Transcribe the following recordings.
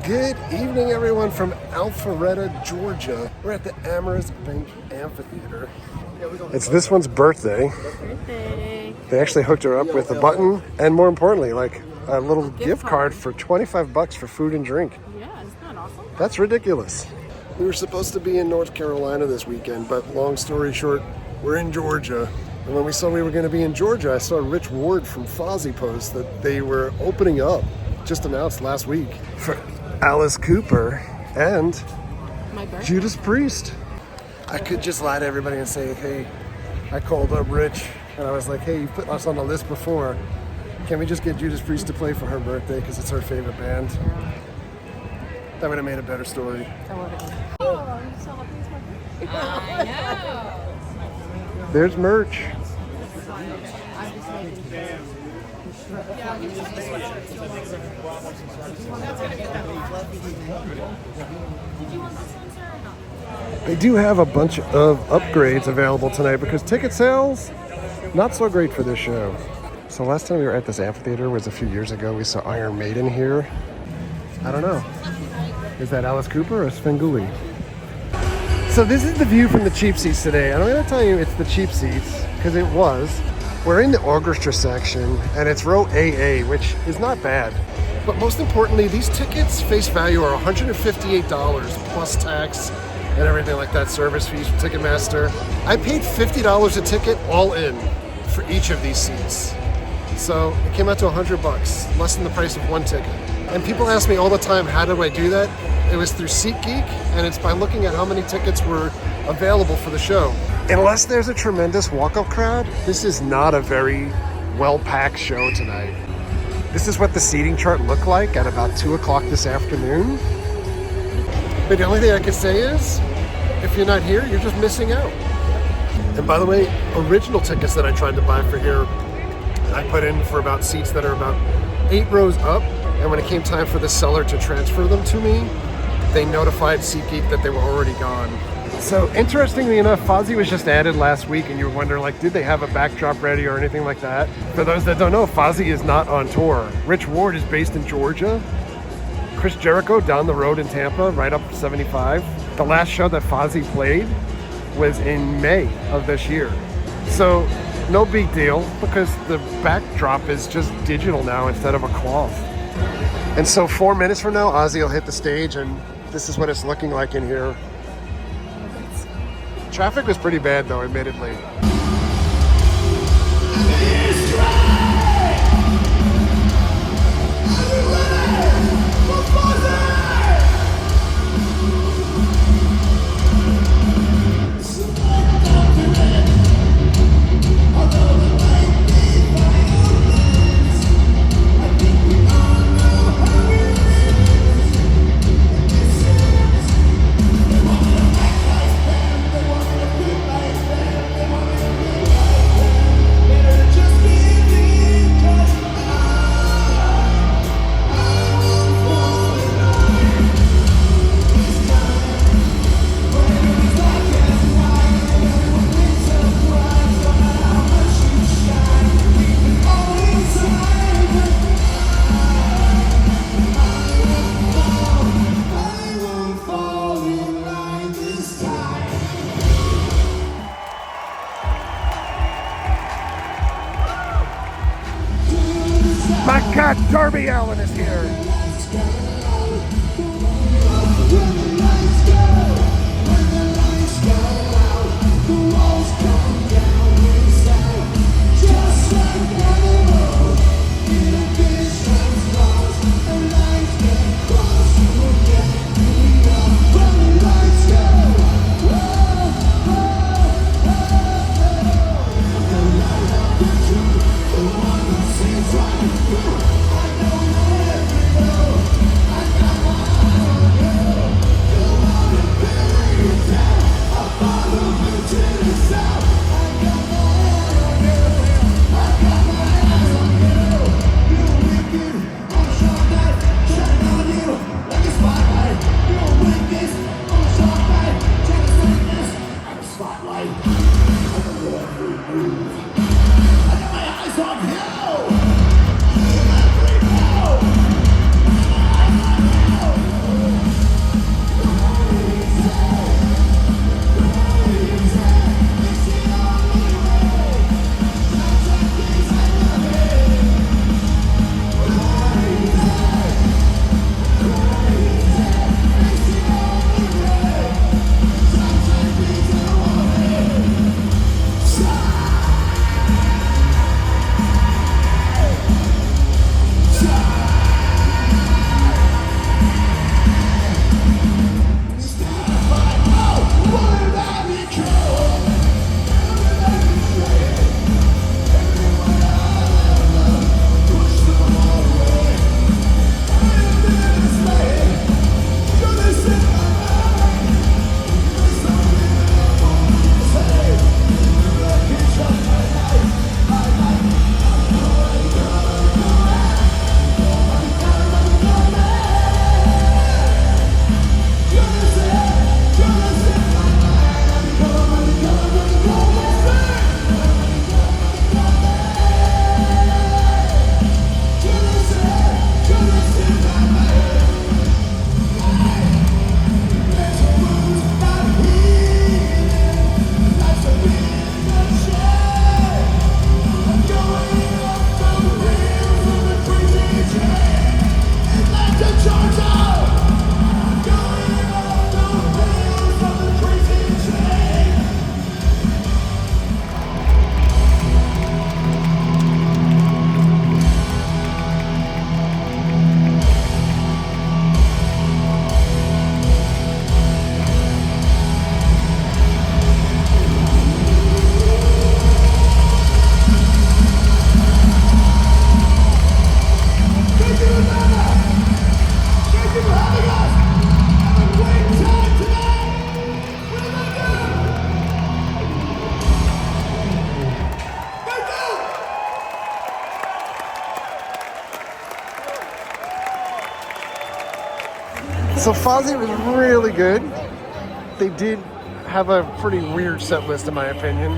Good evening, everyone, from Alpharetta, Georgia. We're at the Amherst Bank Amphitheater. It's this one's birthday. They actually hooked her up with a button and, more importantly, like a little gift card for $25 for food and drink. Yeah, isn't that awesome? That's ridiculous. We were supposed to be in North Carolina this weekend, but long story short, we're in Georgia. And when we saw we were going to be in Georgia, I saw Rich Ward from Fozzy post that they were opening up, just announced last week, for Alice Cooper and Judas Priest. I could just lie to everybody and say, hey, I called up Rich and I was like, hey, you put us on the list before. Can we just get Judas Priest to play for her birthday because it's her favorite band? That would have made a better story. Oh, I'm so happy it's my birthday. I know. There's merch. They do have a bunch of upgrades available tonight because ticket sales, not so great for this show. So last time we were at this amphitheater was a few years ago. We saw Iron Maiden here. I don't know. Is that Alice Cooper or Svengoolie? So this is the view from the cheap seats today. And I'm going to tell you it's the cheap seats because it was. We're in the orchestra section and it's row AA, which is not bad. But most importantly, these tickets face value are $158 plus tax and everything like that, service fees from Ticketmaster. I paid $50 a ticket all in for each of these seats. So it came out to $100, less than the price of one ticket. And people ask me all the time, how do I do that? It was through SeatGeek, and it's by looking at how many tickets were available for the show. Unless there's a tremendous walk-up crowd, this is not a very well-packed show tonight. This is what the seating chart looked like at about 2 o'clock this afternoon. But the only thing I can say is, if you're not here, you're just missing out. And by the way, original tickets that I tried to buy for here, I put in for about seats that are about 8 rows up. And when it came time for the seller to transfer them to me, they notified SeatGeek that they were already gone. So interestingly enough, Fozzy was just added last week, and you wonder, like, did they have a backdrop ready or anything like that? For those that don't know, Fozzy is not on tour. Rich Ward is based in Georgia. Chris Jericho down the road in Tampa, right up 75. The last show that Fozzy played was in May of this year. So no big deal because the backdrop is just digital now instead of a cloth. And so 4 minutes from now, Ozzy will hit the stage, and this is what it's looking like in here. Traffic was pretty bad, though, admittedly. My God, Darby Allin is here. So Fozzy was really good. They did have a pretty weird set list in my opinion.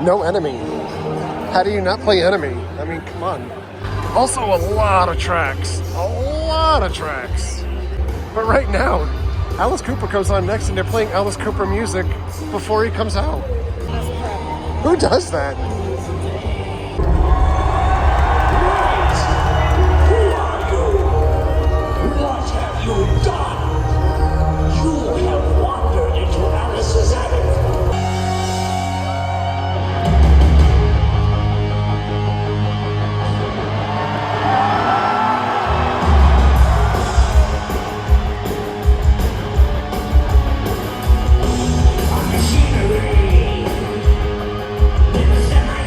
No Enemy. How do you not play Enemy? I mean, come on. Also a lot of tracks. A lot of tracks. But right now, Alice Cooper comes on next and they're playing Alice Cooper music before he comes out. Who does that? What have you done? You have wandered into Alice's attic. Machinery in the semi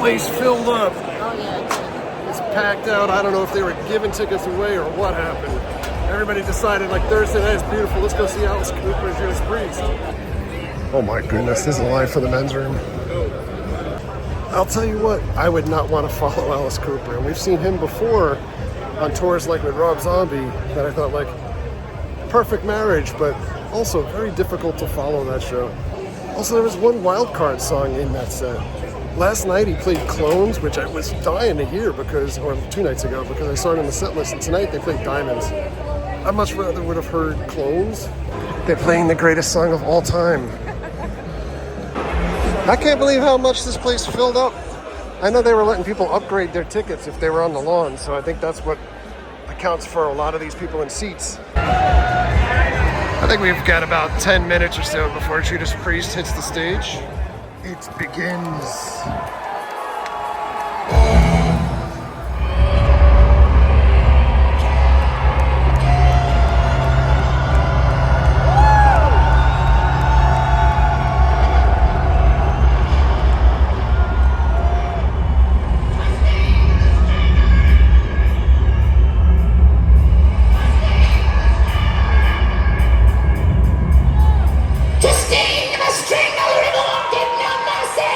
place filled up. Oh yeah. It's packed out. I don't know if they were giving tickets away or what happened. Everybody decided like Thursday night is beautiful. Let's go see Alice Cooper and Judas Priest. Oh my goodness, this is a line for the men's room. I'll tell you what, I would not want to follow Alice Cooper. And we've seen him before on tours like with Rob Zombie that I thought like perfect marriage, but also very difficult to follow that show. Also, there was one wild card song in that set. Last night he played Clones, which I was dying to hear because, or 2 nights ago, because I saw it in the set list, and tonight they played Diamonds. I much rather would have heard Clones. They're playing the greatest song of all time. I can't believe how much this place filled up. I know they were letting people upgrade their tickets if they were on the lawn, so I think that's what accounts for a lot of these people in seats. I think we've got about 10 minutes or so before Judas Priest hits the stage. It begins. To sting the string of revolt in no mercy.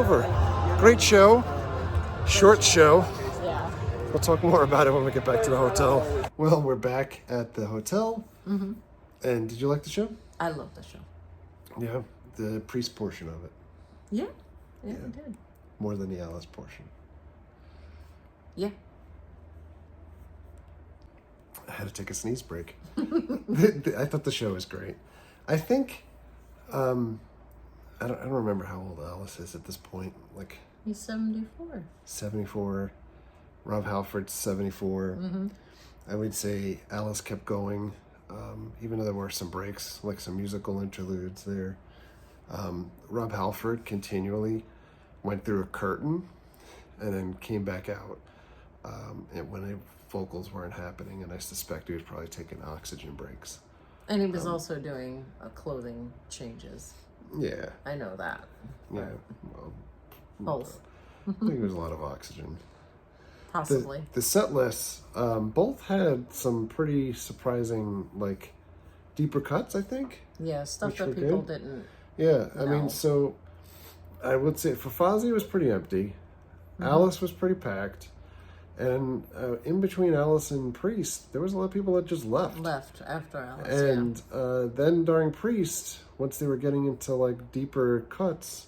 over. Great show. Short show. Yeah. We'll talk more about it when we get back to the hotel. Well, we're back at the hotel. Mm-hmm. And did you like the show? I love the show. Yeah, the Priest portion of it. Yeah. Yeah, I did. More than the Alice portion. Yeah. I had to take a sneeze break. I thought the show was great. I think, I don't remember how old Alice is at this point. Like He's 74. 74. Rob Halford's 74. Mm-hmm. I would say Alice kept going, even though there were some breaks, like some musical interludes there. Rob Halford continually went through a curtain and then came back out and when the vocals weren't happening, and I suspect he was probably taking oxygen breaks. And he was also doing clothing changes. Yeah. I know that. Yeah. Well, Both. I think there was a lot of oxygen. Possibly. The set lists both had some pretty surprising, like, deeper cuts, I think. Yeah, stuff which that were people good. didn't. Yeah, I No. mean, so I would say for Fozzy it was pretty empty. Alice was pretty packed. And in between Alice and Priest, there was a lot of people that just left. Left after Alice. And then during Priest, once they were getting into like deeper cuts,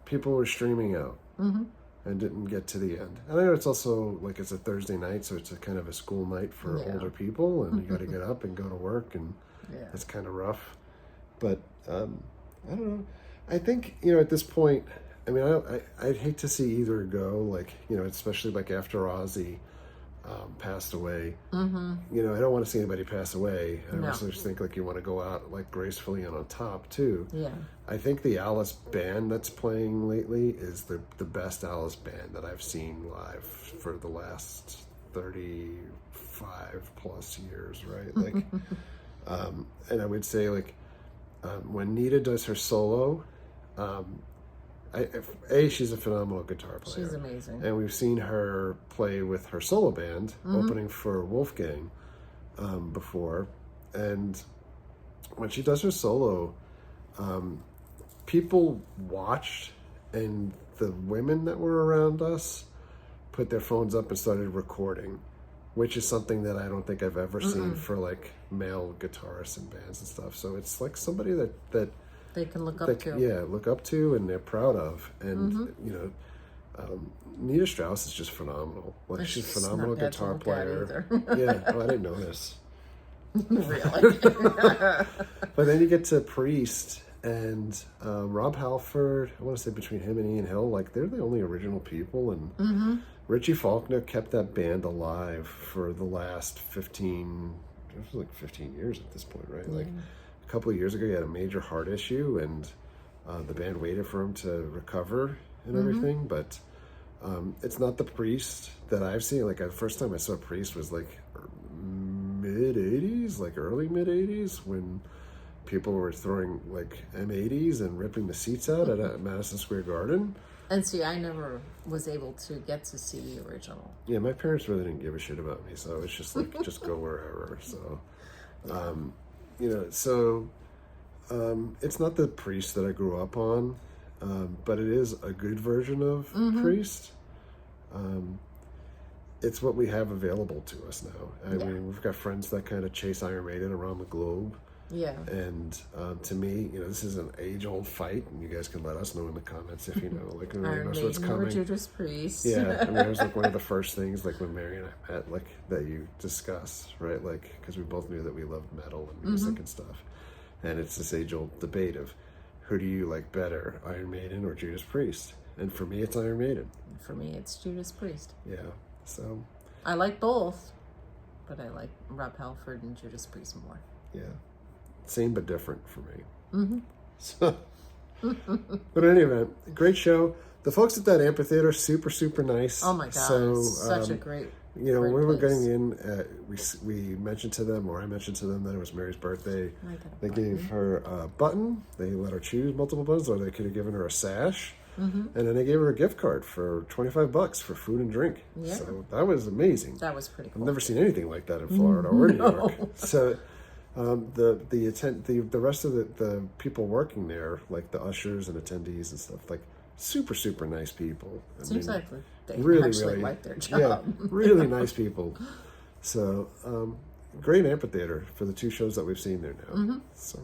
people were streaming out and didn't get to the end. And I know it's also like it's a Thursday night, so it's a kind of a school night for older people, and you got to get up and go to work, and it's kind of rough. But I don't know. I think at this point, I mean, I'd hate to see either go, like, especially like after Ozzy passed away. Mm-hmm. I don't want to see anybody pass away. I also just think like you want to go out like gracefully and on top too. Yeah. I think the Alice band that's playing lately is the best Alice band that I've seen live for the last 35 plus years, right? Like, and I would say like when Nita does her solo, she's a phenomenal guitar player. She's amazing. And we've seen her play with her solo band, opening for Wolfgang before. And when she does her solo, people watched, and the women that were around us put their phones up and started recording, which is something that I don't think I've ever seen for like male guitarists and bands and stuff. So it's like somebody that they can look up to. Yeah, look up to, and they're proud of. And Nita Strauss is just phenomenal. Like, she's a phenomenal guitar player. Yeah, I didn't know this. Really? But then you get to Priest and Rob Halford. I want to say between him and Ian Hill, like they're the only original people, and Richie Faulkner kept that band alive for the last 15 years at this point, right? Like a couple of years ago, he had a major heart issue, and the band waited for him to recover and everything. But it's not the Priest that I've seen. Like the first time I saw Priest was like mid 80s, like early mid 80s, when people were throwing like M80s and ripping the seats out at Madison Square Garden. And see, I never was able to get to see the original. Yeah, my parents really didn't give a shit about me, so it's just like just go wherever. So, it's not the Priest that I grew up on, but it is a good version of Priest. It's what we have available to us now. I mean, we've got friends that kind of chase Iron Maiden around the globe. Yeah. And to me, this is an age-old fight, and you guys can let us know in the comments if you know, like, Iron knows what's Maiden or coming. Judas Priest. Yeah, I mean, it was like one of the first things, like when Mary and I met, like that you discuss, right? Like, because we both knew that we loved metal and music and stuff, and it's this age-old debate of who do you like better, Iron Maiden or Judas Priest? And for me, it's Iron Maiden. For me, it's Judas Priest. Yeah. So. I like both, but I like Rob Halford and Judas Priest more. Yeah. Same but different for me. So, but in any event, great show. The folks at that amphitheater, super, super nice. Oh my God, so, such a great when we place. were getting in, we mentioned to them, or I mentioned to them that it was Mary's birthday. They gave her a button. They let her choose multiple buttons, or they could have given her a sash. And then they gave her a gift card for $25 for food and drink. Yeah. So that was amazing. That was pretty cool. I've never seen anything like that in Florida or New York. So the rest of the people working there, like the ushers and attendees and stuff, like super, super nice people. Seems like they really, actually really like their Yeah, job. really nice people. So, great amphitheater for the 2 shows that we've seen there now. So,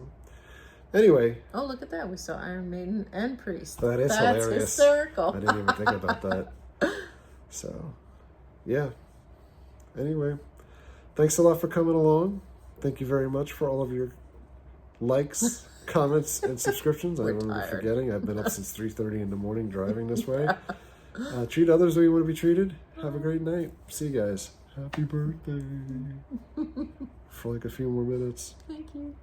anyway. Oh, look at that. We saw Iron Maiden and Priest. That is That's hilarious. hysterical. I didn't even think about that. So, yeah. Anyway, thanks a lot for coming along. Thank you very much for all of your likes, comments, and subscriptions. I remember tired. Forgetting. I've been up since 3:30 in the morning driving this way. Treat others the way you want to be treated. Have a great night. See you guys. Happy birthday. For like a few more minutes. Thank you.